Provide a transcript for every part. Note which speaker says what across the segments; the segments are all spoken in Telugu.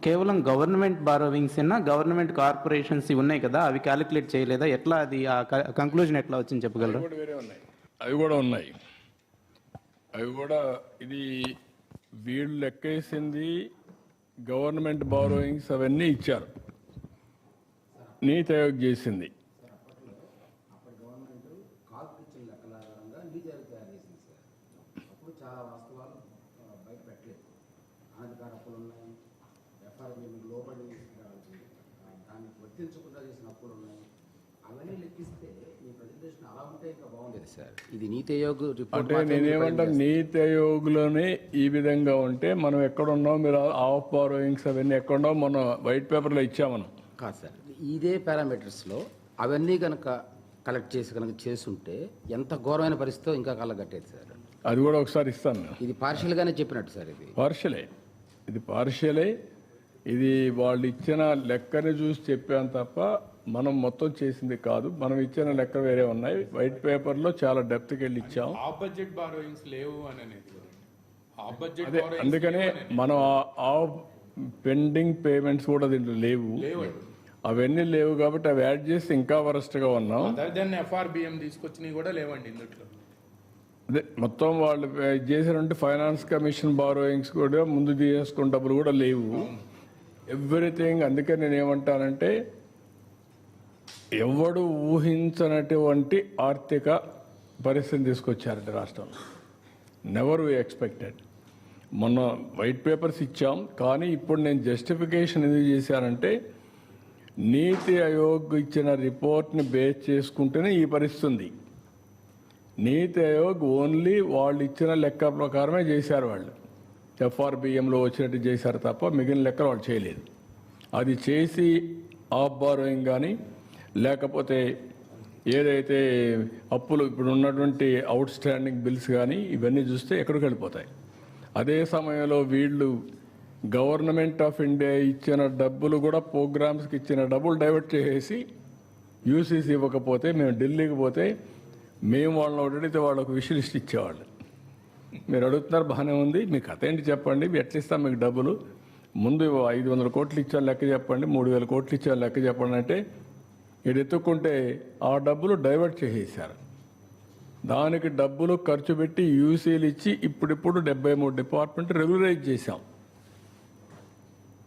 Speaker 1: కేవలం గవర్నమెంట్ బారోవింగ్స్ గవర్నమెంట్ కార్పొరేషన్స్ ఉన్నాయి కదా, అవి క్యాలిక్యులేట్ చేయలేదా? ఎట్లా అది ఆ కంక్లూజన్ ఎట్లా వచ్చింది చెప్పగలరా?
Speaker 2: అవి కూడా ఉన్నాయి. ఇది వీళ్ళు లెక్కేసింది గవర్నమెంట్ బారోయింగ్స్ అవన్నీ ఇచ్చారు, నీతి ఆయోగ్ చేసింది.
Speaker 3: ఇది నీతి ఆయోగ్
Speaker 2: అంటే నేనేమంటాను, నీతి ఆయోగ్లోనే ఈ విధంగా ఉంటే మనం ఎక్కడున్నాం, మీరు ఆఫ్ బారోయింగ్స్ అవన్నీ ఎక్కడున్నాం మనం వైట్ పేపర్లో ఇచ్చామను
Speaker 3: కాదు సార్. ఇదే పారామీటర్స్లో అవన్నీ కనుక కలెక్ట్ చేసి కనుక చేసుంటే ఎంత ఘోరమైన పరిస్థితితో ఇంకా కళ్ళగట్టేది సార్.
Speaker 2: అది కూడా ఒకసారి ఇస్తాను.
Speaker 3: ఇది పార్షియల్గానే చెప్పినట్టు సార్.
Speaker 2: ఇది పార్షియలే. ఇది వాళ్ళు ఇచ్చిన లెక్కని చూసి చెప్పాను తప్ప మనం మొత్తం చేసింది కాదు. మనం ఇచ్చిన లెక్క వేరే ఉన్నాయి. వైట్ పేపర్లో చాలా డెప్త్కి వెళ్ళి ఇచ్చాం. అదే అందుకనే మనం ఆ పెండింగ్ పేమెంట్స్ కూడా దీంట్లో లేవు. అవన్నీ లేవు కాబట్టి అవి యాడ్ చేసి ఇంకా వరస్ట్గా ఉన్నాం.
Speaker 4: తీసుకొచ్చినవి కూడా లేవండి ఇందులో.
Speaker 2: అదే మొత్తం వాళ్ళు చేసినట్టు ఫైనాన్స్ కమిషన్ బారోయింగ్స్ కూడా ముందు తీసుకున్న డబ్బులు కూడా లేవు. ఎవ్రీథింగ్. అందుకే నేను ఏమంటానంటే, ఎవడు ఊహించనటువంటి ఆర్థిక పరిస్థితిని తీసుకొచ్చారంటే రాష్ట్రంలో. Never we expected. మొన్న వైట్ పేపర్స్ ఇచ్చాం, కానీ ఇప్పుడు నేను జస్టిఫికేషన్ ఎందుకు చేశానంటే, నీతి ఆయోగ్ ఇచ్చిన రిపోర్ట్ని బేస్ చేసుకుంటేనే ఈ పరిస్థితి ఉంది. నీతి ఆయోగ్ ఓన్లీ వాళ్ళు ఇచ్చిన లెక్క ప్రకారమే చేశారు. వాళ్ళు ఎఫ్ఆర్బిఎంలో వచ్చినట్టు చేశారు తప్ప మిగిలిన లెక్కలు వాళ్ళు చేయలేదు. అది చేసి ఆఫ్ బారోయింగ్ కానీ లేకపోతే ఏదైతే అప్పులు ఇప్పుడు ఉన్నటువంటి అవుట్ స్టాండింగ్ బిల్స్ కానీ ఇవన్నీ చూస్తే ఎక్కడికి వెళ్ళిపోతాయి. అదే సమయంలో వీళ్ళు గవర్నమెంట్ ఆఫ్ ఇండియా ఇచ్చిన డబ్బులు కూడా ప్రోగ్రామ్స్కి ఇచ్చిన డబ్బులు డైవర్ట్ చేసేసి యూసీసీ ఇవ్వకపోతే మేము ఢిల్లీకి పోతే మేము వాళ్ళని అడిగితే వాళ్ళకు విష్ లిస్ట్ ఇచ్చేవాళ్ళు. మీరు అడుగుతున్నారు, బాగానే ఉంది, మీకు కథ ఏంటి చెప్పండి, ఎట్లా ఇస్తాం మీకు డబ్బులు, ముందు 500 కోట్లు ఇచ్చాను లెక్క చెప్పండి, 3000 కోట్లు ఇచ్చాను లెక్క చెప్పండి అంటే ఇది ఎత్తుక్కుంటే ఆ డబ్బులు డైవర్ట్ చేసేసారు. దానికి డబ్బులు ఖర్చు పెట్టి యూసీలు ఇచ్చి ఇప్పుడిప్పుడు 73 డిపార్ట్మెంట్ రెగ్యులరైజ్ చేశాం.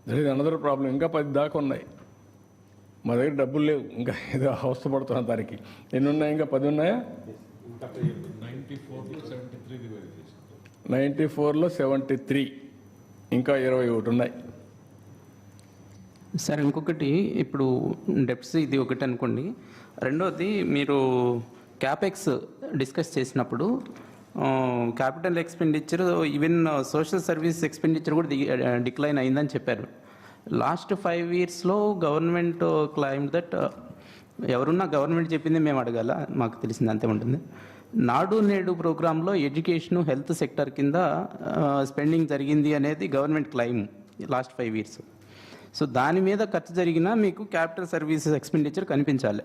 Speaker 2: That is another problem. ఇంకా 10 దాకా ఉన్నాయి. మా దగ్గర డబ్బులు లేవు, ఇంకా ఏదో అవస్థపడుతున్నాం దానికి. ఎన్ని ఉన్నాయి? ఇంకా 10 ఉన్నాయా? 94లో 73, ఇంకా 21 ఉన్నాయి.
Speaker 1: సార్ ఇంకొకటి, ఇప్పుడు డెప్ట్స్ ఇది ఒకటి అనుకోండి. రెండోది, మీరు క్యాపెక్స్ డిస్కస్ చేసినప్పుడు capital expenditure even social service expenditure కూడా డిక్లైన్ అయిందని చెప్పారు. లాస్ట్ 5 yearsలో గవర్నమెంట్ క్లైమ్ దట్, ఎవరున్నా గవర్నమెంట్ చెప్పింది మేము అడగాల, మాకు తెలిసింది అంతే ఉంటుంది. నాడు నేడు ప్రోగ్రాంలో ఎడ్యుకేషన్ హెల్త్ సెక్టర్ కింద స్పెండింగ్ జరిగింది అనేది government claim last 5 years. So దాని మీద ఖర్చు జరిగినా మీకు క్యాపిటల్ సర్వీసెస్ ఎక్స్పెండిచర్ కనిపించాలి.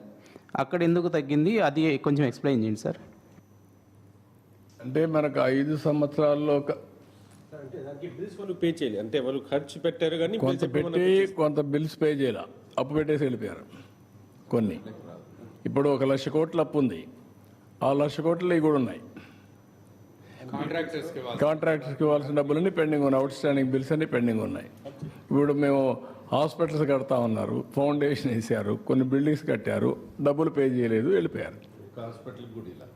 Speaker 1: అక్కడ ఎందుకు తగ్గింది, అది కొంచెం ఎక్స్ప్లెయిన్ చేయండి సార్.
Speaker 2: అంటే మనకు 5 సంవత్సరాల్లో
Speaker 5: పే చేయాలి, అంటే వాళ్ళు ఖర్చు పెట్టారు కానీ
Speaker 2: కొంత పెట్టి కొంత బిల్స్ పే చేయాలి, అప్పు పెట్టేసి వెళ్ళిపోయారు కొన్ని. ఇప్పుడు 1 లక్ష కోట్ల అప్పు ఉంది, ఆ 1 లక్ష కోట్లు ఇవి కూడా ఉన్నాయి. కాంట్రాక్టర్స్కి ఇవ్వాల్సిన డబ్బులన్నీ పెండింగ్ ఉన్నాయి, అవుట్ స్టాండింగ్ బిల్స్ అన్ని పెండింగ్ ఉన్నాయి. ఇప్పుడు మేము హాస్పిటల్స్ కడతా ఉన్నారు, ఫౌండేషన్ వేసారు, కొన్ని బిల్డింగ్స్ కట్టారు, డబ్బులు పే చేయలేదు, వెళ్ళిపోయారు.
Speaker 5: హాస్పిటల్ కూడా ఇలా